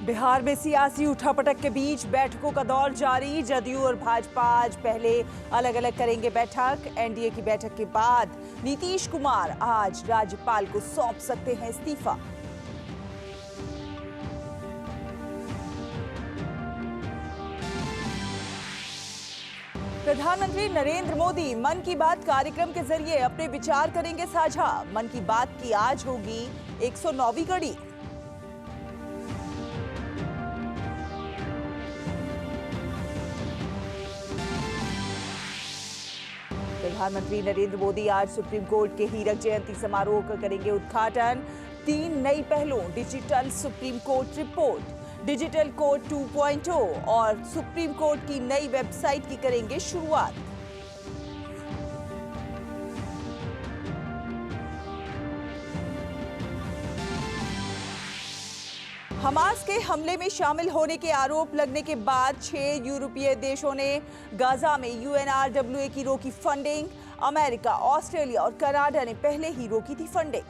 बिहार में सियासी उठापटक के बीच बैठकों का दौर जारी। जदयू और भाजपा आज पहले अलग अलग करेंगे बैठक। एनडीए की बैठक के बाद नीतीश कुमार आज राज्यपाल को सौंप सकते हैं इस्तीफा। प्रधानमंत्री नरेंद्र मोदी मन की बात कार्यक्रम के जरिए अपने विचार करेंगे साझा। मन की बात की आज होगी 109वीं कड़ी। प्रधानमंत्री नरेंद्र मोदी आज सुप्रीम कोर्ट के हीरक जयंती समारोह का करेंगे उद्घाटन। 3 नई पहलों, digital supreme court report, digital court 2.0 और सुप्रीम कोर्ट की नई वेबसाइट की करेंगे शुरुआत। हमास के हमले में शामिल होने के आरोप लगने के बाद 6 यूरोपीय देशों ने गाजा में UNRWA की रोकी फंडिंग। अमेरिका, ऑस्ट्रेलिया और कनाडा ने पहले ही रोकी थी फंडिंग।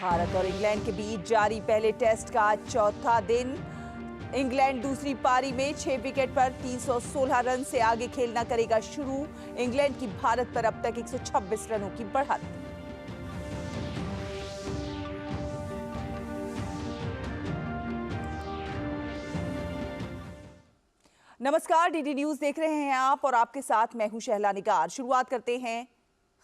भारत और इंग्लैंड के बीच जारी पहले टेस्ट का आज चौथा दिन। इंग्लैंड दूसरी पारी में 6 विकेट पर 316 रन से आगे खेलना करेगा शुरू। इंग्लैंड की भारत पर अब तक 126 रनों की बढ़त। नमस्कार, डीडी न्यूज देख रहे हैं आप और आपके साथ मैं हूं शहला निगार। शुरुआत करते हैं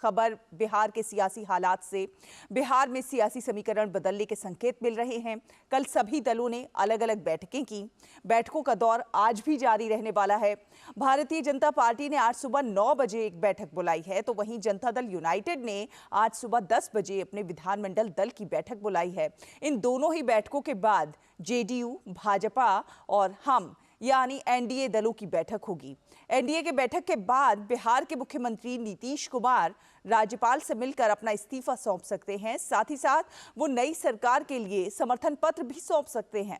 खबर बिहार के सियासी हालात से। बिहार में सियासी समीकरण बदलने के संकेत मिल रहे हैं। कल सभी दलों ने अलग अलग बैठकें की। बैठकों का दौर आज भी जारी रहने वाला है। भारतीय जनता पार्टी ने आज सुबह 9 बजे एक बैठक बुलाई है, तो वहीं जनता दल यूनाइटेड ने आज सुबह 10 बजे अपने विधानमंडल दल की बैठक बुलाई है। इन दोनों ही बैठकों के बाद जेडीयू, भाजपा और हम यानी एनडीए दलों की बैठक होगी। एनडीए के बैठक के बाद बिहार के मुख्यमंत्री नीतीश कुमार राज्यपाल से मिलकर अपना इस्तीफा सौंप सकते हैं। साथ ही साथ वो नई सरकार के लिए समर्थन पत्र भी सौंप सकते हैं।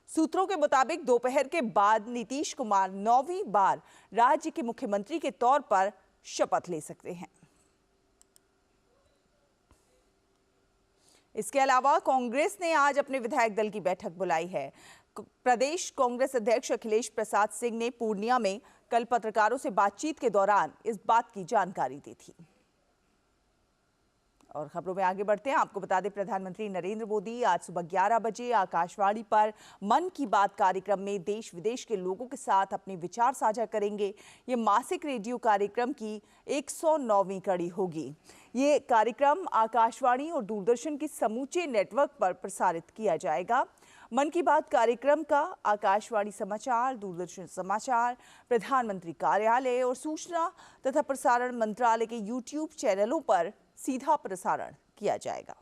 सूत्रों के मुताबिक दोपहर के बाद नीतीश कुमार 9वीं बार राज्य के मुख्यमंत्री के तौर पर शपथ ले सकते हैं। इसके अलावा कांग्रेस ने आज अपने विधायक दल की बैठक बुलाई है। प्रदेश कांग्रेस अध्यक्ष अखिलेश प्रसाद सिंह ने पूर्णिया में कल पत्रकारों से बातचीत के दौरान इस बात की जानकारी दी थी। और खबरों में आगे बढ़ते हैं। आपको बता दें, प्रधानमंत्री नरेंद्र मोदी आज सुबह 11 बजे आकाशवाणी पर मन की बात कार्यक्रम में देश विदेश के लोगों के साथ अपने विचार साझा करेंगे। ये मासिक रेडियो कार्यक्रम की 109वीं कड़ी होगी। ये कार्यक्रम आकाशवाणी और दूरदर्शन के समूचे नेटवर्क पर प्रसारित किया जाएगा। मन की बात कार्यक्रम का आकाशवाणी समाचार, दूरदर्शन समाचार, प्रधानमंत्री कार्यालय और सूचना तथा प्रसारण मंत्रालय के YouTube चैनलों पर सीधा प्रसारण किया जाएगा।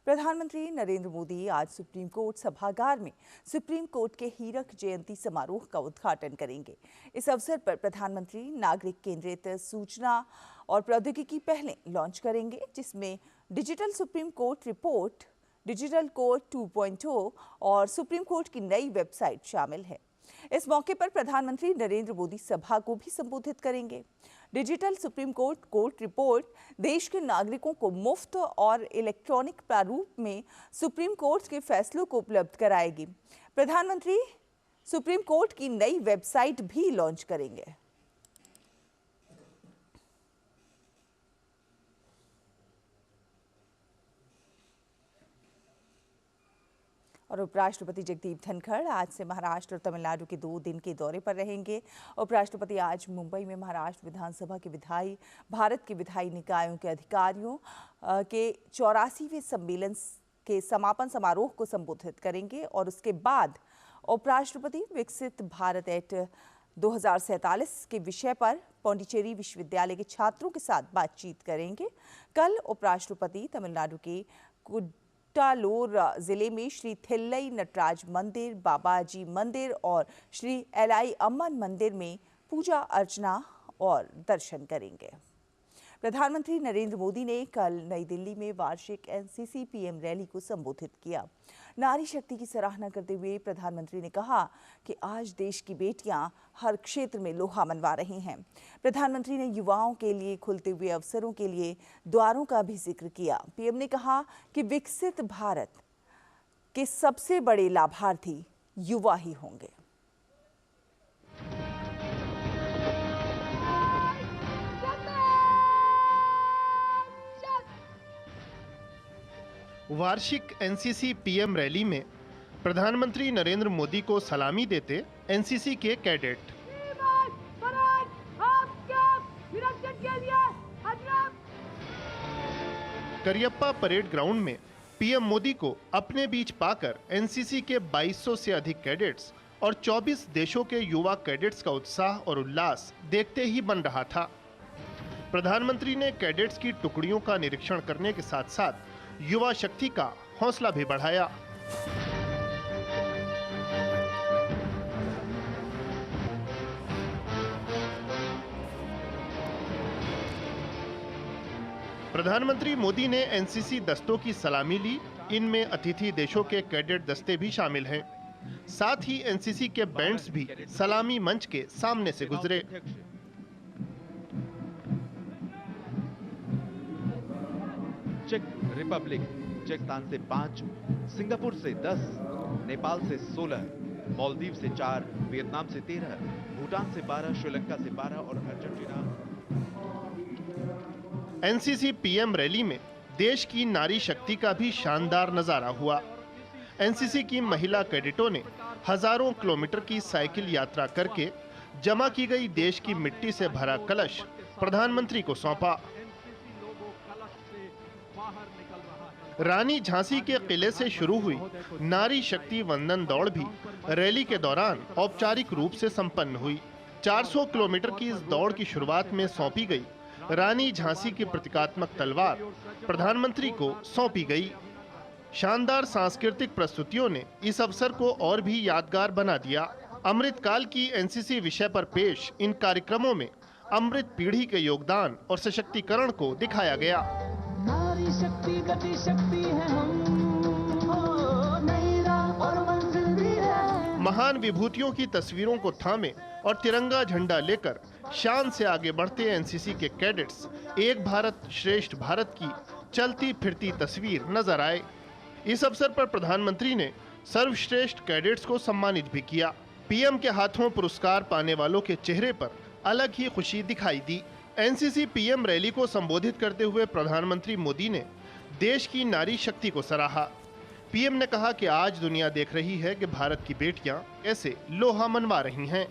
प्रधानमंत्री नरेंद्र मोदी आज सुप्रीम कोर्ट सभागार में सुप्रीम कोर्ट के हीरक जयंती समारोह का उद्घाटन करेंगे। इस अवसर पर प्रधानमंत्री नागरिक केंद्रित सूचना और प्रौद्योगिकी पहलें लॉन्च करेंगे, जिसमें digital supreme court report, digital court 2.0 और सुप्रीम कोर्ट की नई वेबसाइट शामिल है। इस मौके पर प्रधानमंत्री नरेंद्र मोदी सभा को भी संबोधित करेंगे। डिजिटल सुप्रीम कोर्ट रिपोर्ट देश के नागरिकों को मुफ्त और इलेक्ट्रॉनिक प्रारूप में सुप्रीम कोर्ट के फैसलों को उपलब्ध कराएगी। प्रधानमंत्री सुप्रीम कोर्ट की नई वेबसाइट भी लॉन्च करेंगे। और उपराष्ट्रपति जगदीप धनखड़ आज से महाराष्ट्र और तमिलनाडु के 2 दिन के दौरे पर रहेंगे। उपराष्ट्रपति आज मुंबई में महाराष्ट्र विधानसभा के विधायी, भारत के विधायी निकायों के अधिकारियों के 84वें सम्मेलन के समापन समारोह को संबोधित करेंगे और उसके बाद उपराष्ट्रपति विकसित भारत एक्ट 2047 के विषय पर पौंडीचेरी विश्वविद्यालय के छात्रों के साथ बातचीत करेंगे। कल उपराष्ट्रपति तमिलनाडु के कुट्टालोर जिले में श्री थिल्लई नटराज मंदिर, बाबाजी मंदिर और श्री एलाई अम्मन मंदिर में पूजा अर्चना और दर्शन करेंगे। प्रधानमंत्री नरेंद्र मोदी ने कल नई दिल्ली में वार्षिक एनसीसी पीएम रैली को संबोधित किया। नारी शक्ति की सराहना करते हुए प्रधानमंत्री ने कहा कि आज देश की बेटियां हर क्षेत्र में लोहा मनवा रही हैं। प्रधानमंत्री ने युवाओं के लिए खुलते हुए अवसरों के लिए द्वारों का भी जिक्र किया। पीएम ने कहा कि विकसित भारत के सबसे बड़े लाभार्थी युवा ही होंगे। वार्षिक एनसीसी पीएम रैली में प्रधानमंत्री नरेंद्र मोदी को सलामी देते एनसीसी के कैडेट। करियप्पा परेड ग्राउंड में पीएम मोदी को अपने बीच पाकर एनसीसी के 2200 से अधिक कैडेट्स और 24 देशों के युवा कैडेट्स का उत्साह और उल्लास देखते ही बन रहा था। प्रधानमंत्री ने कैडेट्स की टुकड़ियों का निरीक्षण करने के साथ साथ युवा शक्ति का हौसला भी बढ़ाया। प्रधानमंत्री मोदी ने एनसीसी दस्तों की सलामी ली। इनमें अतिथि देशों के कैडेट दस्ते भी शामिल हैं। साथ ही एनसीसी के बैंड्स भी सलामी मंच के सामने से गुजरे। चेक रिपब्लिक चेकस्तान से 5, सिंगापुर से 10, नेपाल से 16, मालदीव से 4, वियतनाम से 13, भूटान से 12, श्रीलंका से 12 और अर्जेंटीना। एनसीसी पीएम रैली में देश की नारी शक्ति का भी शानदार नजारा हुआ। एनसीसी की महिला कैडेटों ने हजारों किलोमीटर की साइकिल यात्रा करके जमा की गई देश की मिट्टी से भरा कलश प्रधानमंत्री को सौंपा। रानी झांसी के किले से शुरू हुई नारी शक्ति वंदन दौड़ भी रैली के दौरान औपचारिक रूप से संपन्न हुई। 400 किलोमीटर की इस दौड़ की शुरुआत में सौंपी गई रानी झांसी की प्रतीकात्मक तलवार प्रधानमंत्री को सौंपी गई। शानदार सांस्कृतिक प्रस्तुतियों ने इस अवसर को और भी यादगार बना दिया। अमृतकाल की एनसीसी विषय पर पेश इन कार्यक्रमों में अमृत पीढ़ी के योगदान और सशक्तिकरण को दिखाया गया। नारी शक्ति गति शक्ति है हम, नई राह और मंजिल भी है। महान विभूतियों की तस्वीरों को थामे और तिरंगा झंडा लेकर शान से आगे बढ़ते एनसीसी के कैडेट्स एक भारत श्रेष्ठ भारत की चलती फिरती तस्वीर नजर आए। इस अवसर पर प्रधानमंत्री ने सर्वश्रेष्ठ कैडेट्स को सम्मानित भी किया। पीएम के हाथों पुरस्कार पाने वालों के चेहरे पर अलग ही खुशी दिखाई दी। एनसीसी पीएम रैली को संबोधित करते हुए प्रधानमंत्री मोदी ने देश की नारी शक्ति को सराहा। पीएम ने कहा कि आज दुनिया देख रही है कि भारत की बेटियां ऐसे लोहा मनवा रही हैं।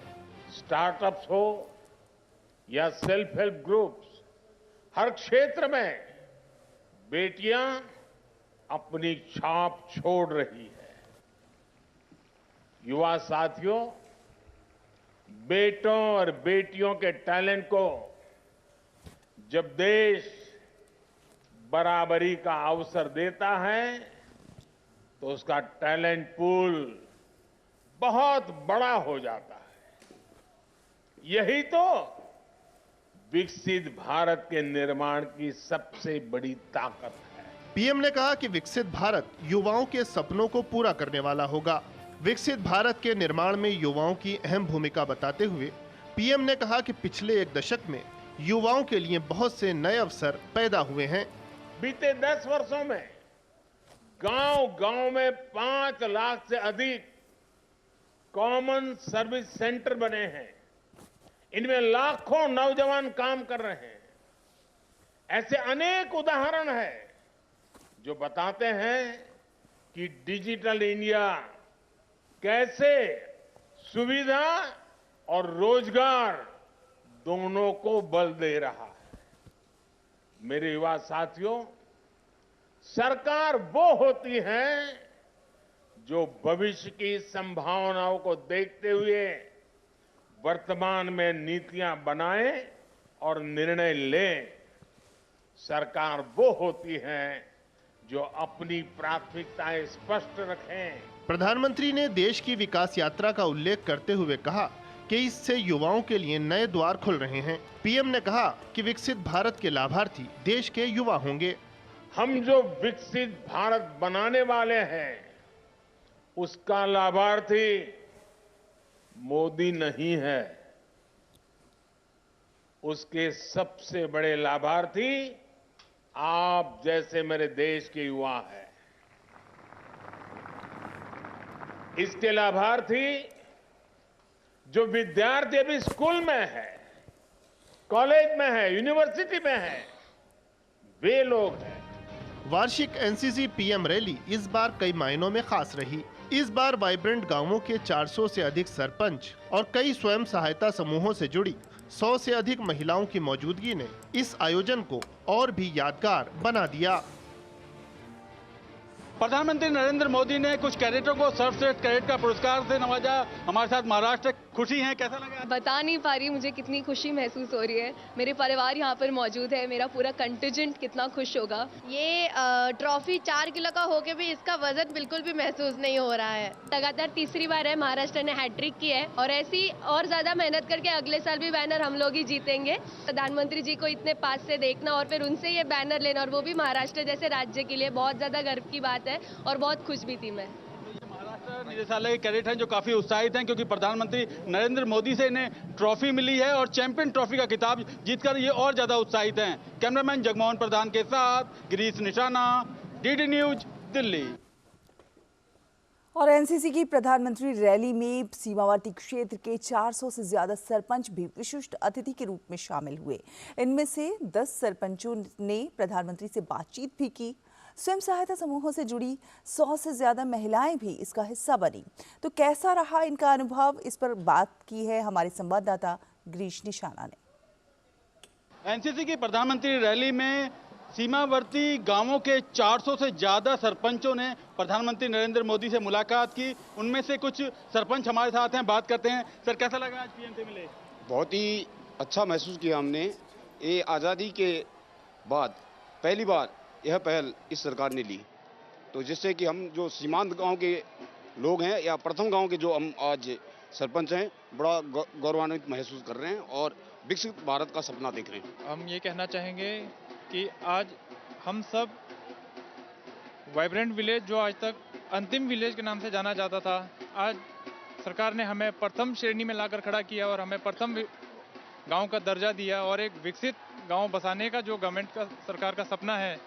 स्टार्टअप्स हो या सेल्फ हेल्प ग्रुप्स, हर क्षेत्र में बेटियां अपनी छाप छोड़ रही है। युवा साथियों, बेटों और बेटियों के टैलेंट को जब देश बराबरी का अवसर देता है तो उसका टैलेंट पूल बहुत बड़ा हो जाता है। यही तो विकसित भारत के निर्माण की सबसे बड़ी ताकत है। पीएम ने कहा कि विकसित भारत युवाओं के सपनों को पूरा करने वाला होगा। विकसित भारत के निर्माण में युवाओं की अहम भूमिका बताते हुए पीएम ने कहा कि पिछले एक दशक में युवाओं के लिए बहुत से नए अवसर पैदा हुए हैं। बीते 10 वर्षों में गांव-गांव में 5 लाख से अधिक कॉमन सर्विस सेंटर बने हैं। इनमें लाखों नौजवान काम कर रहे हैं। ऐसे अनेक उदाहरण हैं जो बताते हैं कि डिजिटल इंडिया कैसे सुविधा और रोजगार दोनों को बल दे रहा है। मेरे युवा साथियों, सरकार वो होती है जो भविष्य की संभावनाओं को देखते हुए वर्तमान में नीतियां बनाए और निर्णय ले। सरकार वो होती है जो अपनी प्राथमिकताएं स्पष्ट रखें। प्रधानमंत्री ने देश की विकास यात्रा का उल्लेख करते हुए कहा कि इससे युवाओं के लिए नए द्वार खुल रहे हैं। पीएम ने कहा कि विकसित भारत के लाभार्थी देश के युवा होंगे। हम जो विकसित भारत बनाने वाले हैं, उसका लाभार्थी मोदी नहीं है, उसके सबसे बड़े लाभार्थी आप जैसे मेरे देश के युवा हैं। इसके लाभार्थी जो विद्यार्थी अभी स्कूल में है, कॉलेज में है, यूनिवर्सिटी में है, वे लोग हैं। वार्षिक एनसीसी पीएम रैली इस बार कई मायनों में खास रही। इस बार वाइब्रेंट गांवों के 400 से अधिक सरपंच और कई स्वयं सहायता समूहों से जुड़ी 100 से अधिक महिलाओं की मौजूदगी ने इस आयोजन को और भी यादगार बना दिया। प्रधानमंत्री नरेंद्र मोदी ने कुछ कैडेटों को सर्वश्रेष्ठ कैडेट का पुरस्कार से नवाजा। हमारे साथ महाराष्ट्र खुशी हैं, कैसा लगा? बता नहीं पा रही मुझे कितनी खुशी महसूस हो रही है। मेरे परिवार यहाँ पर मौजूद है, मेरा पूरा कंटिजेंट कितना खुश होगा। ये ट्रॉफी 4 किलो का होके भी इसका वजन बिल्कुल भी महसूस नहीं हो रहा है। लगातार तीसरी बार है महाराष्ट्र ने हैट्रिक की है और ऐसी और ज्यादा मेहनत करके अगले साल भी बैनर हम लोग ही जीतेंगे। प्रधानमंत्री जी को इतने पास से देखना और फिर उनसे ये बैनर लेना और वो भी महाराष्ट्र जैसे राज्य के लिए बहुत ज्यादा गर्व की बात है और बहुत खुश भी थी मैं। महाराष्ट्र निदेशालय के कैडेट हैं जो काफी उत्साहित हैं क्योंकि प्रधानमंत्री नरेंद्र मोदी से इन्हें ट्रॉफी मिली है और चैंपियन ट्रॉफी का खिताब जीतकर ये और ज्यादा उत्साहित हैं। कैमरामैन जगमोहन प्रधान के साथ गिरीश निशाना, डीडी न्यूज, दिल्ली। और एनसीसी की प्रधानमंत्री रैली में सीमावर्ती क्षेत्र के 400 से ज्यादा सरपंच भी विशिष्ट अतिथि के रूप में शामिल हुए। इनमें से 10 सरपंचों ने प्रधानमंत्री से बातचीत भी की। स्वयं सहायता समूहों से जुड़ी 100 से ज्यादा महिलाएं भी इसका हिस्सा बनी। तो कैसा रहा इनका अनुभव, इस पर बात की है हमारे संवाददाता गिरीश निशाना ने। एनसीसी की प्रधानमंत्री रैली में सीमावर्ती गांवों के 400 से ज्यादा सरपंचों ने प्रधानमंत्री नरेंद्र मोदी से मुलाकात की। उनमें से कुछ सरपंच हमारे साथ हैं, बात करते हैं। सर, कैसा लगा आज पीएम से मिले? बहुत ही अच्छा महसूस किया हमने। ये आज़ादी के बाद पहली बार यह पहल इस सरकार ने ली, तो जिससे कि हम जो सीमांत गांव के लोग हैं या प्रथम गांव के जो हम आज सरपंच हैं, बड़ा गौरवान्वित महसूस कर रहे हैं और विकसित भारत का सपना देख रहे हैं। हम ये कहना चाहेंगे कि आज हम सब वाइब्रेंट विलेज, जो आज तक अंतिम विलेज के नाम से जाना जाता था, आज सरकार ने हमें प्रथम श्रेणी में लाकर खड़ा किया और हमें प्रथम गांव का दर्जा दिया और एक विकसित गांव बसाने का जो गवर्नमेंट का, सरकार का सपना है,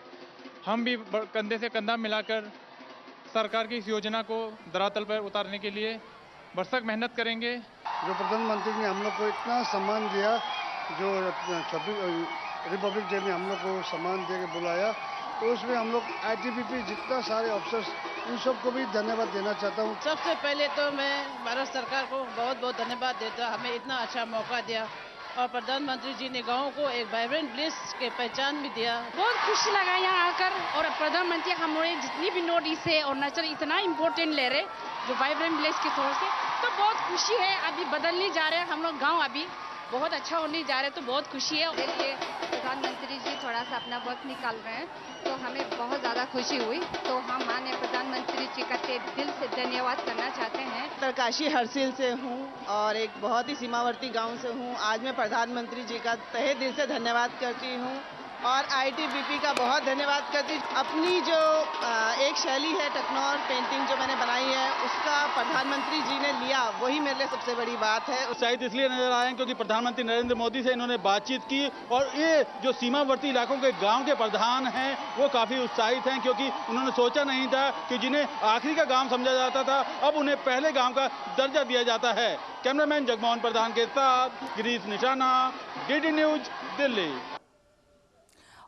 हम भी कंधे से कंधा मिलाकर सरकार की इस योजना को धरातल पर उतारने के लिए भरसक मेहनत करेंगे। जो प्रधानमंत्री ने हम लोग को इतना सम्मान दिया, जो 26 रिपब्लिक डे में हम लोग को सम्मान दे के बुलाया, तो उसमें हम लोग आईटीबीपी जितना सारे ऑफिसर्स, उन सबको भी धन्यवाद देना चाहता हूँ। सबसे पहले तो मैं भारत सरकार को बहुत बहुत धन्यवाद देता, हमें इतना अच्छा मौका दिया और प्रधानमंत्री जी ने गाँव को एक वाइब्रेंट विलेज के पहचान भी दिया। बहुत खुशी लगा यहाँ आकर और प्रधानमंत्री हमारे जितनी भी नोटिस है और नेचर इतना इम्पोर्टेंट ले रहे जो वाइब्रेंट विलेज के तौर से, तो बहुत खुशी है। अभी बदलने जा रहे हैं हम लोग, गाँव अभी बहुत अच्छा होने जा रहे हैं, तो बहुत खुशी है। देखिए प्रधानमंत्री जी थोड़ा सा अपना वक्त निकाल रहे हैं, तो हमें बहुत ज़्यादा खुशी हुई। तो हम माननीय प्रधानमंत्री जी का दिल से धन्यवाद करना चाहते हैं। उत्तरकाशी हरसिल से हूँ और एक बहुत ही सीमावर्ती गांव से हूँ। आज मैं प्रधानमंत्री जी का तहे दिल से धन्यवाद करती हूँ और आईटीबीपी का बहुत धन्यवाद करती हूँ। अपनी जो एक शैली है टेक्नोर पेंटिंग जो मैंने बनाई है, उसका प्रधानमंत्री जी ने लिया, वही मेरे लिए सबसे बड़ी बात है। उत्साहित इसलिए नजर आए हैं क्योंकि प्रधानमंत्री नरेंद्र मोदी से इन्होंने बातचीत की और ये जो सीमावर्ती इलाकों के गांव के प्रधान हैं वो काफी उत्साहित हैं क्योंकि उन्होंने सोचा नहीं था कि जिन्हें आखिरी का गांव समझा जाता था, अब उन्हें पहले गांव का दर्जा दिया जाता है। कैमरामैन जगमोहन प्रधान के साथ गिरीश निशाना, डीडी न्यूज, दिल्ली।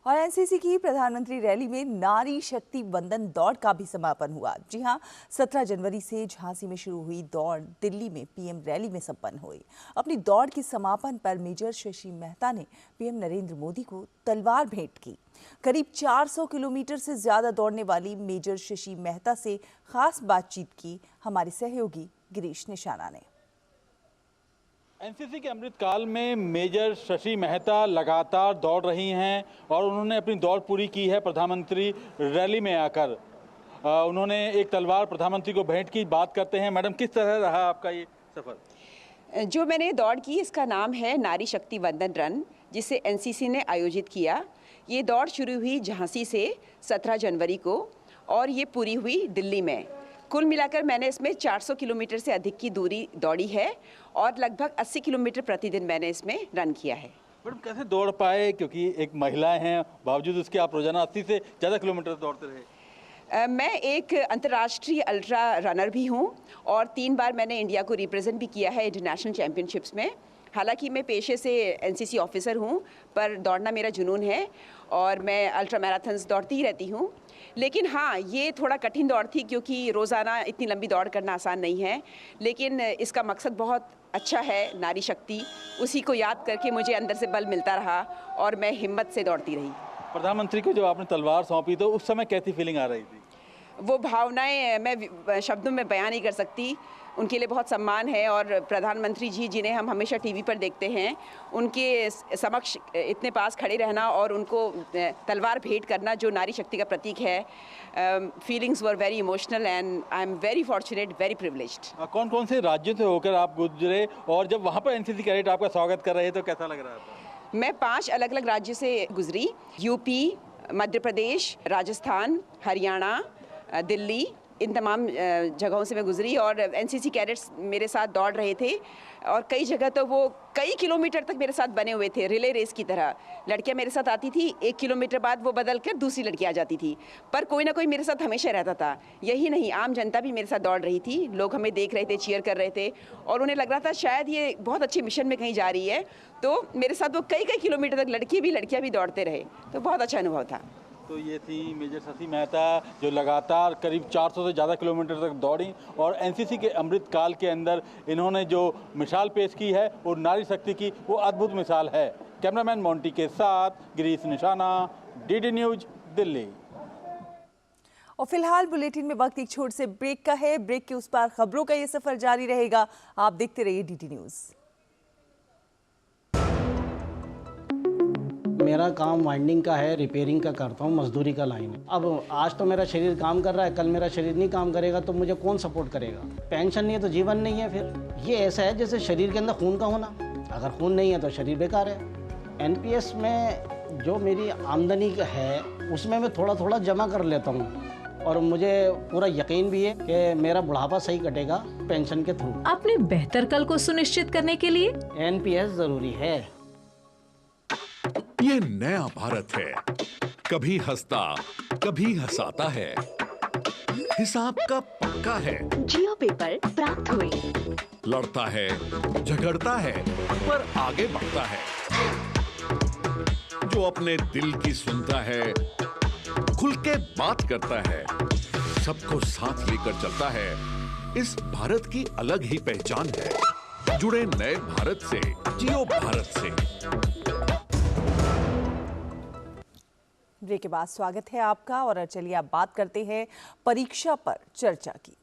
और एनसीसी की प्रधानमंत्री रैली में नारी शक्ति वंदन दौड़ का भी समापन हुआ। जी हां, 17 जनवरी से झांसी में शुरू हुई दौड़ दिल्ली में पीएम रैली में संपन्न हुई। अपनी दौड़ के समापन पर मेजर शशि मेहता ने पीएम नरेंद्र मोदी को तलवार भेंट की। करीब 400 किलोमीटर से ज्यादा दौड़ने वाली मेजर शशि मेहता से खास बातचीत की हमारे सहयोगी गिरीश निशाना ने। एनसीसी के अमृतकाल में मेजर शशि मेहता लगातार दौड़ रही हैं और उन्होंने अपनी दौड़ पूरी की है प्रधानमंत्री रैली में आकर। उन्होंने एक तलवार प्रधानमंत्री को भेंट की। बात करते हैं, मैडम किस तरह रहा आपका ये सफर? जो मैंने दौड़ की इसका नाम है नारी शक्ति वंदन रन, जिसे एनसीसी ने आयोजित किया। ये दौड़ शुरू हुई झांसी से 17 जनवरी को और ये पूरी हुई दिल्ली में। कुल मिलाकर मैंने इसमें 400 किलोमीटर से अधिक की दूरी दौड़ी है और लगभग 80 किलोमीटर प्रतिदिन मैंने इसमें रन किया है। मैडम कैसे दौड़ पाए, क्योंकि एक महिला हैं, बावजूद उसके आप रोजाना 80 से ज़्यादा किलोमीटर दौड़ते रहे? मैं एक अंतर्राष्ट्रीय अल्ट्रा रनर भी हूं और 3 बार मैंने इंडिया को रिप्रेजेंट भी किया है इंटरनेशनल चैंपियनशिप्स में। हालांकि मैं पेशे से एनसीसी ऑफिसर हूं, पर दौड़ना मेरा जुनून है और मैं अल्ट्रा मैराथन्स दौड़ती ही रहती हूं। लेकिन हाँ, ये थोड़ा कठिन दौड़ थी क्योंकि रोज़ाना इतनी लंबी दौड़ करना आसान नहीं है, लेकिन इसका मकसद बहुत अच्छा है, नारी शक्ति। उसी को याद करके मुझे अंदर से बल मिलता रहा और मैं हिम्मत से दौड़ती रही। प्रधानमंत्री को जब आपने तलवार सौंपी तो उस समय कैसी फीलिंग आ रही थी? वो भावनाएं मैं शब्दों में बयान नहीं कर सकती। उनके लिए बहुत सम्मान है और प्रधानमंत्री जी, जिन्हें हम हमेशा टीवी पर देखते हैं, उनके समक्ष इतने पास खड़े रहना और उनको तलवार भेंट करना जो नारी शक्ति का प्रतीक है, feelings were very emotional and I am very fortunate, very privileged. कौन कौन से राज्यों से होकर आप गुजरे और जब वहाँ पर एनसीसी कैडेट आपका स्वागत कर रहे तो कैसा लग रहा था? मैं 5 अलग अलग राज्यों से गुजरी। यूपी, मध्य प्रदेश, राजस्थान, हरियाणा, दिल्ली, इन तमाम जगहों से मैं गुजरी और एनसीसी कैडेट्स मेरे साथ दौड़ रहे थे और कई जगह तो वो कई किलोमीटर तक मेरे साथ बने हुए थे, रिले रेस की तरह। लड़कियां मेरे साथ आती थी, 1 किलोमीटर बाद वो बदल कर दूसरी लड़की आ जाती थी, पर कोई ना कोई मेरे साथ हमेशा रहता था। यही नहीं, आम जनता भी मेरे साथ दौड़ रही थी। लोग हमें देख रहे थे, चीयर कर रहे थे और उन्हें लग रहा था शायद ये बहुत अच्छे मिशन में कहीं जा रही है, तो मेरे साथ वो कई कई किलोमीटर तक लड़कियां भी दौड़ते रहे, तो बहुत अच्छा अनुभव था। तो ये थी मेजर शशि मेहता, जो लगातार करीब 400 से ज़्यादा किलोमीटर तक दौड़ी और एनसीसी के अमृत काल के अंदर इन्होंने जो मिसाल पेश की है और नारी शक्ति की, वो अद्भुत मिसाल है। कैमरामैन मोंटी के साथ गिरीश निशाना, डीडी न्यूज, दिल्ली। और फिलहाल बुलेटिन में वक्त एक छोटे से ब्रेक का है। ब्रेक के उस पार खबरों का ये सफर जारी रहेगा। आप देखते रहिए डीडी न्यूज। मेरा काम वाइंडिंग का है, रिपेयरिंग का करता हूँ, मजदूरी का लाइन है। अब आज तो मेरा शरीर काम कर रहा है, कल मेरा शरीर नहीं काम करेगा तो मुझे कौन सपोर्ट करेगा? पेंशन नहीं है तो जीवन नहीं है। फिर ये ऐसा है जैसे शरीर के अंदर खून का होना, अगर खून नहीं है तो शरीर बेकार है। एनपीएस में जो मेरी आमदनी है उसमें मैं थोड़ा थोड़ा जमा कर लेता हूँ और मुझे पूरा यकीन भी है कि मेरा बुढ़ापा सही कटेगा पेंशन के थ्रू। अपने बेहतर कल को सुनिश्चित करने के लिए एनपीएस जरूरी है। ये नया भारत है, कभी हंसता कभी हंसाता है, हिसाब का पक्का है। जियो पेपर प्राप्त हुए। लड़ता है, झगड़ता है, पर आगे बढ़ता है। जो अपने दिल की सुनता है, खुल के बात करता है, सबको साथ लेकर चलता है। इस भारत की अलग ही पहचान है। जुड़े नए भारत से, जियो भारत से। ब्रेक के बाद स्वागत है आपका और चलिए अब बात करते हैं परीक्षा पर चर्चा की।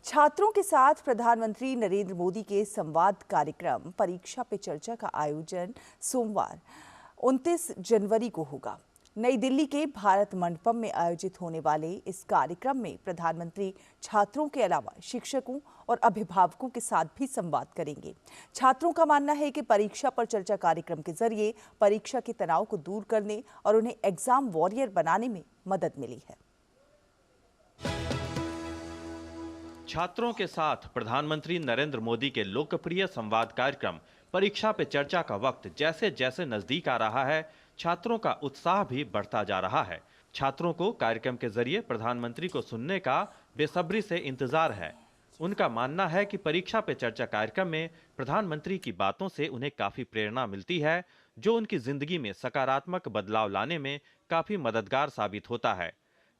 छात्रों के साथ प्रधानमंत्री नरेंद्र मोदी के संवाद कार्यक्रम परीक्षा पे चर्चा का आयोजन सोमवार 29 जनवरी को होगा। नई दिल्ली के भारत मंडपम में आयोजित होने वाले इस कार्यक्रम में प्रधानमंत्री छात्रों के अलावा शिक्षकों और अभिभावकों के साथ भी संवाद करेंगे। छात्रों का मानना है कि परीक्षा पर चर्चा कार्यक्रम के जरिए परीक्षा के तनाव को दूर करने और उन्हें एग्जाम वॉरियर बनाने में मदद मिली है। छात्रों के साथ प्रधानमंत्री नरेंद्र मोदी के लोकप्रिय संवाद कार्यक्रम परीक्षा पे चर्चा का वक्त जैसे जैसे नजदीक आ रहा है, छात्रों का उत्साह भी बढ़ता जा रहा है। छात्रों को कार्यक्रम के जरिए प्रधानमंत्री को सुनने का बेसब्री से इंतजार है। उनका मानना है कि परीक्षा पे चर्चा कार्यक्रम में प्रधानमंत्री की बातों से उन्हें काफी प्रेरणा मिलती है, जो उनकी जिंदगी में सकारात्मक बदलाव लाने में काफी मददगार साबित होता है।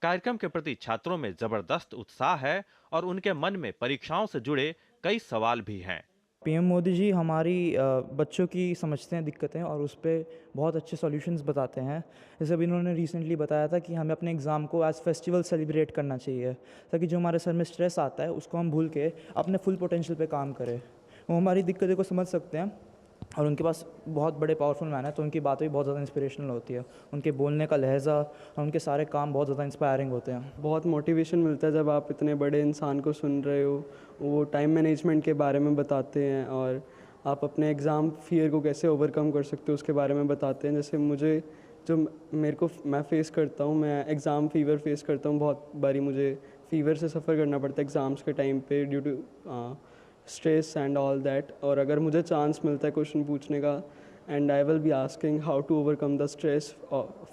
कार्यक्रम के प्रति छात्रों में जबरदस्त उत्साह है और उनके मन में परीक्षाओं से जुड़े कई सवाल भी हैं। पीएम मोदी जी हमारी बच्चों की समझते हैं दिक्कतें और उस पर बहुत अच्छे सॉल्यूशंस बताते हैं। जैसे अभी इन्होंने रिसेंटली बताया था कि हमें अपने एग्ज़ाम को एज फेस्टिवल सेलिब्रेट करना चाहिए, ताकि जो हमारे सर में स्ट्रेस आता है उसको हम भूल के अपने फुल पोटेंशियल पे काम करें। वो हमारी दिक्कतें को समझ सकते हैं और उनके पास बहुत बड़े पावरफुल मैन है, तो उनकी बातें भी बहुत ज़्यादा इंस्पिरेशनल होती है। उनके बोलने का लहजा और उनके सारे काम बहुत ज़्यादा इंस्पायरिंग होते हैं। बहुत मोटिवेशन मिलता है जब आप इतने बड़े इंसान को सुन रहे हो। वो टाइम मैनेजमेंट के बारे में बताते हैं और आप अपने एग्ज़ाम फियर को कैसे ओवरकम कर सकते हो उसके बारे में बताते हैं। जैसे मैं फ़ेस करता हूँ, मैं एग्ज़ाम फ़ीवर फेस करता हूँ। बहुत बारी मुझे फ़ीवर से सफ़र करना पड़ता है एग्ज़ाम्स के टाइम पे due to stress and all that. और अगर मुझे चांस मिलता है क्वेश्चन पूछने का, and I will be asking how to overcome the stress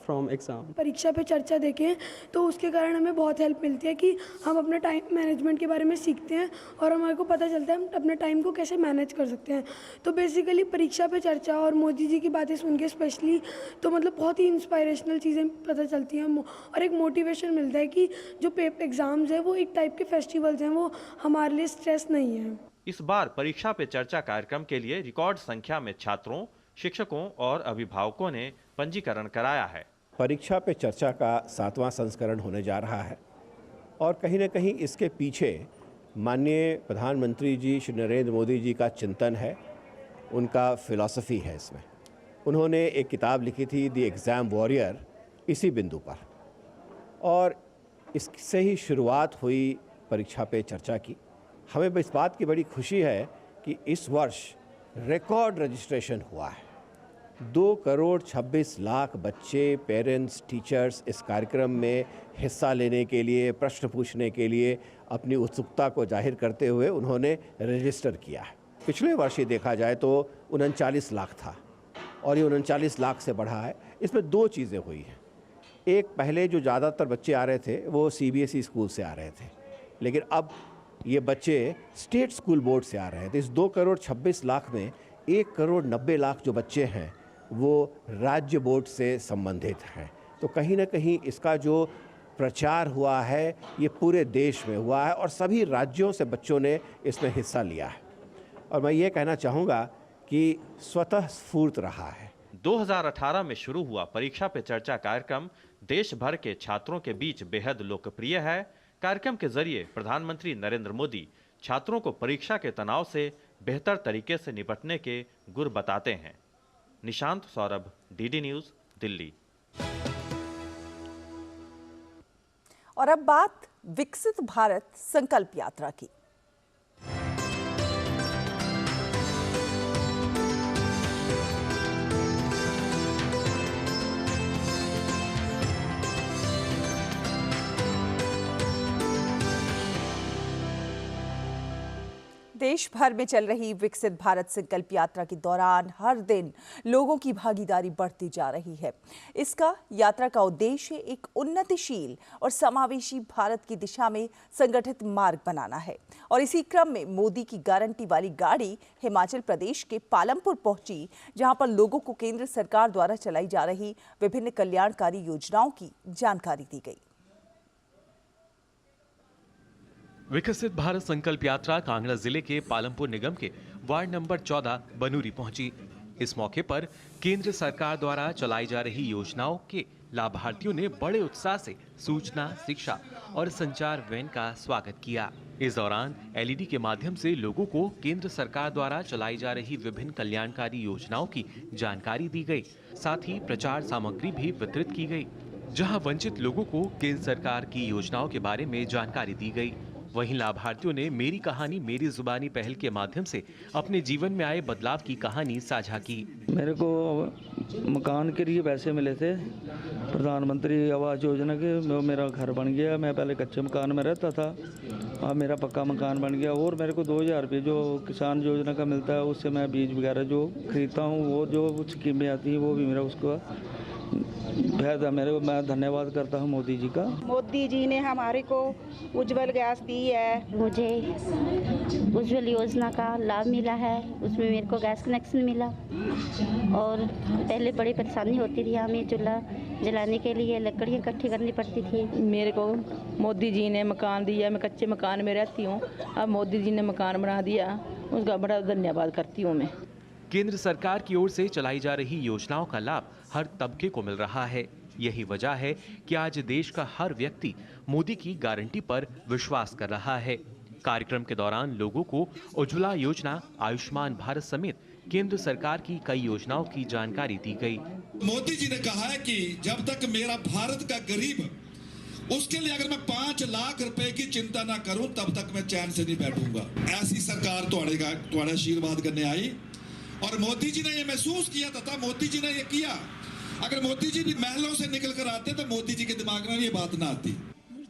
from exam. Pariksha Pe चर्चा देखें तो उसके कारण हमें बहुत हेल्प मिलती है कि हम अपना टाइम मैनेजमेंट के बारे में सीखते हैं और हमारे को पता चलता है हम अपने टाइम को कैसे मैनेज कर सकते हैं। तो बेसिकली परीक्षा पे चर्चा और मोदी जी की बातें सुन के स्पेशली तो मतलब बहुत ही इंस्पायरेशनल चीज़ें पता चलती हैं और एक मोटिवेशन मिलता है कि जो एग्ज़ाम्स हैं वो एक टाइप के फेस्टिवल्स हैं, वो हमारे लिए स्ट्रेस नहीं है। इस बार परीक्षा पे चर्चा कार्यक्रम के लिए रिकॉर्ड संख्या में छात्रों, शिक्षकों और अभिभावकों ने पंजीकरण कराया है। परीक्षा पे चर्चा का 7वां संस्करण होने जा रहा है और कहीं न कहीं इसके पीछे माननीय प्रधानमंत्री जी श्री नरेंद्र मोदी जी का चिंतन है, उनका फिलॉसफी है। इसमें उन्होंने एक किताब लिखी थी द एग्ज़ाम वॉरियर, इसी बिंदु पर, और इससे ही शुरुआत हुई परीक्षा पे चर्चा की। हमें इस बात की बड़ी खुशी है कि इस वर्ष रिकॉर्ड रजिस्ट्रेशन हुआ है। 2,26,00,000 बच्चे, पेरेंट्स, टीचर्स इस कार्यक्रम में हिस्सा लेने के लिए, प्रश्न पूछने के लिए अपनी उत्सुकता को जाहिर करते हुए उन्होंने रजिस्टर किया है। पिछले वर्ष ही देखा जाए तो 39 लाख था और ये 39 लाख से बढ़ा है। इसमें 2 चीज़ें हुई हैं। एक, पहले जो ज़्यादातर बच्चे आ रहे थे वो CBSE स्कूल से आ रहे थे, लेकिन अब ये बच्चे स्टेट स्कूल बोर्ड से आ रहे हैं। तो इस 2,26,00,000 में 1,90,00,000 जो बच्चे हैं वो राज्य बोर्ड से संबंधित हैं। तो कहीं ना कहीं इसका जो प्रचार हुआ है ये पूरे देश में हुआ है और सभी राज्यों से बच्चों ने इसमें हिस्सा लिया है। और मैं ये कहना चाहूँगा कि स्वतः स्फूर्त रहा है। 2018 में शुरू हुआ परीक्षा पे चर्चा कार्यक्रम देश भर के छात्रों के बीच बेहद लोकप्रिय है। कार्यक्रम के जरिए प्रधानमंत्री नरेंद्र मोदी छात्रों को परीक्षा के तनाव से बेहतर तरीके से निपटने के गुर बताते हैं। Nishant Saurabh, DD news, Delhi. और अब बात विकसित भारत संकल्प यात्रा की। देश भर में चल रही विकसित भारत संकल्प यात्रा के दौरान हर दिन लोगों की भागीदारी बढ़ती जा रही है। इसका यात्रा का उद्देश्य एक उन्नतिशील और समावेशी भारत की दिशा में संगठित मार्ग बनाना है। और इसी क्रम में मोदी की गारंटी वाली गाड़ी हिमाचल प्रदेश के पालमपुर पहुंची, जहां पर लोगों को केंद्र सरकार द्वारा चलाई जा रही विभिन्न कल्याणकारी योजनाओं की जानकारी दी गई। विकसित भारत संकल्प यात्रा कांगड़ा जिले के पालमपुर निगम के वार्ड नंबर 14 बनूरी पहुंची। इस मौके पर केंद्र सरकार द्वारा चलाई जा रही योजनाओं के लाभार्थियों ने बड़े उत्साह से सूचना, शिक्षा और संचार वैन का स्वागत किया। इस दौरान LED के माध्यम से लोगों को केंद्र सरकार द्वारा चलाई जा रही विभिन्न कल्याणकारी योजनाओं की जानकारी दी गई। साथ ही प्रचार सामग्री भी वितरित की गई, जहां वंचित लोगों को केंद्र सरकार की योजनाओं के बारे में जानकारी दी गई। वहीं लाभार्थियों ने मेरी कहानी मेरी जुबानी पहल के माध्यम से अपने जीवन में आए बदलाव की कहानी साझा की। मेरे को मकान के लिए पैसे मिले थे प्रधानमंत्री आवास योजना के, मेरा घर बन गया। मैं पहले कच्चे मकान में रहता था, अब मेरा पक्का मकान बन गया। और मेरे को 2,000 रुपये जो किसान योजना का मिलता है उससे मैं बीज वगैरह जो खरीदता हूँ, वो जो स्कीमें आती हैं वो भी मेरा उसको मैं धन्यवाद करता हूँ मोदी जी का। मोदी जी ने हमारे को उज्जवल गैस दी है। मुझे उज्जवल योजना का लाभ मिला है, उसमें मेरे को गैस कनेक्शन मिला। और पहले बड़ी परेशानी होती थी, हमें चूल्हा जलाने के लिए लकड़ियाँ इकट्ठी करनी पड़ती थी। मेरे को मोदी जी ने मकान दिया, मैं कच्चे मकान में रहती हूँ, अब मोदी जी ने मकान बना दिया उसका बड़ा धन्यवाद करती हूँ मैं। केंद्र सरकार की ओर से चलाई जा रही योजनाओं का लाभ हर तबके को मिल रहा है। यही वजह है कि आज देश का हर व्यक्ति मोदी की गारंटी पर विश्वास कर रहा है। कार्यक्रम के दौरान लोगों को उज्ज्वला योजना, आयुष्मान भारत समेत केंद्र सरकार की कई योजनाओं की जानकारी दी गई। मोदी जी ने कहा है कि जब तक मेरा भारत का गरीब, उसके लिए अगर मैं 5 लाख रुपए की चिंता ना करूं तब तक मैं चैन से नहीं बैठूंगा। ऐसी सरकार तुम्हारे आशीर्वाद करने आई और मोदी जी ने ये महसूस किया तथा मोदी जी ने ये किया। अगर मोदी जी भी महलों से निकल कर आते तो मोदी जी के दिमाग में ये बात ना आती।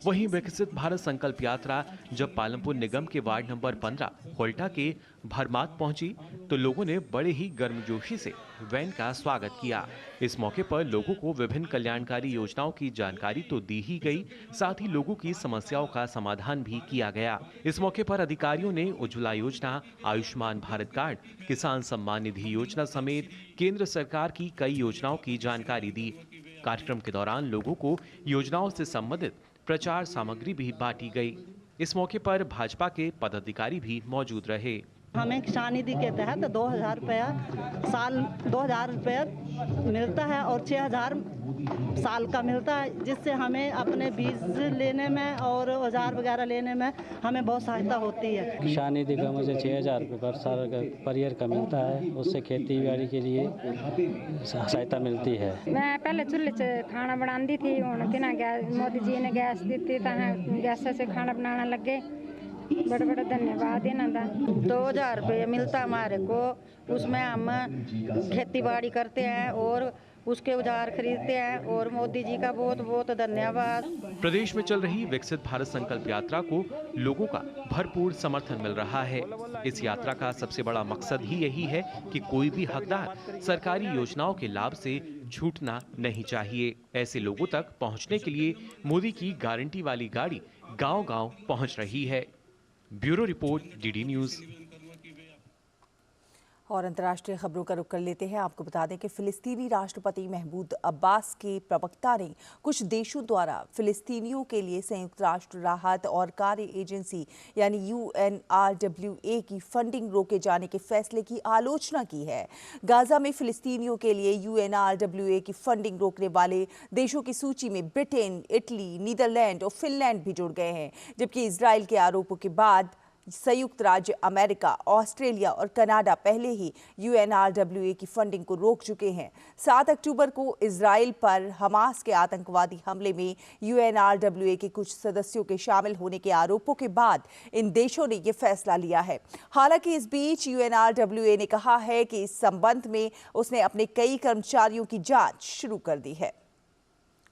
वहीं विकसित भारत संकल्प यात्रा जब पालमपुर निगम के वार्ड नंबर 15 होल्टा के भरमात पहुंची तो लोगों ने बड़े ही गर्मजोशी से वैन का स्वागत किया। इस मौके पर लोगों को विभिन्न कल्याणकारी योजनाओं की जानकारी तो दी ही गई, साथ ही लोगों की समस्याओं का समाधान भी किया गया। इस मौके पर अधिकारियों ने उज्ज्वला योजना, आयुष्मान भारत कार्ड, किसान सम्मान निधि योजना समेत केंद्र सरकार की कई योजनाओं की जानकारी दी। कार्यक्रम के दौरान लोगों को योजनाओं से संबंधित प्रचार सामग्री भी बांटी गई। इस मौके पर भाजपा के पदाधिकारी भी मौजूद रहे। हमें किसान निधि के तहत 2000 रुपया साल 2000 रुपया मिलता है और 6000 साल का मिलता है, जिससे हमें अपने बीज लेने में और औजार वगैरह लेने में हमें बहुत सहायता होती है। किसान निधि का मुझे 6000 रुपये पर साल पर ईयर का मिलता है, उससे खेती बाड़ी के लिए सहायता मिलती है। मैं पहले चूल्हे से खाना बनाती थी, मोदी जी ने गैस दी थी, गैस से खाना बनाने लग गए। बड़ा बड़ा धन्यवाद है ना। 2000 रुपये मिलता हमारे को, उसमें हम खेती बाड़ी करते हैं और उसके औजार खरीदते हैं और मोदी जी का बहुत बहुत धन्यवाद। प्रदेश में चल रही विकसित भारत संकल्प यात्रा को लोगों का भरपूर समर्थन मिल रहा है। इस यात्रा का सबसे बड़ा मकसद ही यही है कि कोई भी हकदार सरकारी योजनाओं के लाभ से छूटना नहीं चाहिए। ऐसे लोगों तक पहुंचने के लिए मोदी की गारंटी वाली गाड़ी गांव-गांव पहुंच रही है। Bureau report, DD news. और अंतर्राष्ट्रीय खबरों का रुख कर लेते हैं। आपको बता दें कि फिलिस्तीनी राष्ट्रपति महमूद अब्बास के प्रवक्ता ने कुछ देशों द्वारा फिलिस्तीनियों के लिए संयुक्त राष्ट्र राहत और कार्य एजेंसी यानी UNRWA की फंडिंग रोके जाने के फैसले की आलोचना की है। गाजा में फिलिस्तीनियों के लिए UNRWA की फंडिंग रोकने वाले देशों की सूची में ब्रिटेन, इटली, नीदरलैंड और फिनलैंड भी जुड़ गए हैं, जबकि इजराइल के आरोपों के बाद संयुक्त राज्य अमेरिका, ऑस्ट्रेलिया और कनाडा पहले ही UNRWA की फंडिंग को रोक चुके हैं। 7 अक्टूबर को इजराइल पर हमास के आतंकवादी हमले में UNRWA के कुछ सदस्यों के शामिल होने के आरोपों के बाद इन देशों ने यह फैसला लिया है। हालांकि इस बीच UNRWA ने कहा है कि इस संबंध में उसने अपने कई कर्मचारियों की जांच शुरू कर दी है।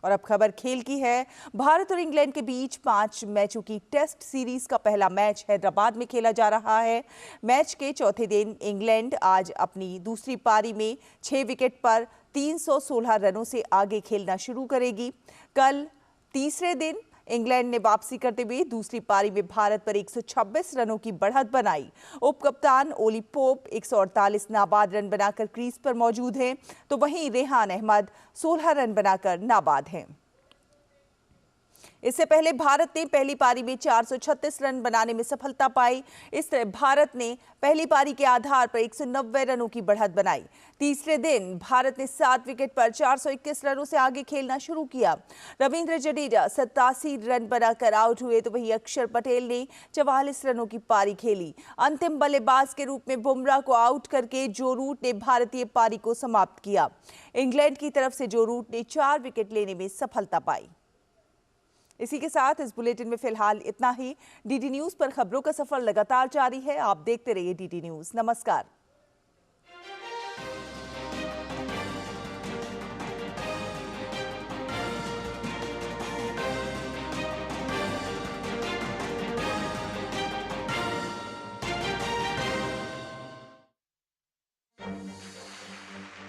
और अब खबर खेल की है। भारत और इंग्लैंड के बीच 5 मैचों की टेस्ट सीरीज का पहला मैच हैदराबाद में खेला जा रहा है। मैच के चौथे दिन इंग्लैंड आज अपनी दूसरी पारी में 6 विकेट पर 316 रनों से आगे खेलना शुरू करेगी। कल तीसरे दिन इंग्लैंड ने वापसी करते हुए दूसरी पारी में भारत पर 126 रनों की बढ़त बनाई। उप कप्तान ओली पोप 148 नाबाद रन बनाकर क्रीज पर मौजूद हैं, तो वहीं रेहान अहमद 16 रन बनाकर नाबाद हैं। इससे पहले भारत ने पहली पारी में 436 रन बनाने में सफलता पाई। इस तरह भारत ने पहली पारी के आधार पर 190 रनों की बढ़त बनाई। तीसरे दिन भारत ने 7 विकेट पर 421 रनों से आगे खेलना शुरू किया। रविंद्र जडेजा 87 रन बनाकर आउट हुए, तो वहीं अक्षर पटेल ने 44 रनों की पारी खेली। अंतिम बल्लेबाज के रूप में बुमराह को आउट करके जो रूट ने भारतीय पारी को समाप्त किया। इंग्लैंड की तरफ से जो रूट ने 4 विकेट लेने में सफलता पाई। इसी के साथ इस बुलेटिन में फिलहाल इतना ही। डीडी न्यूज पर खबरों का सफर लगातार जारी है। आप देखते रहिए डीडी न्यूज। नमस्कार।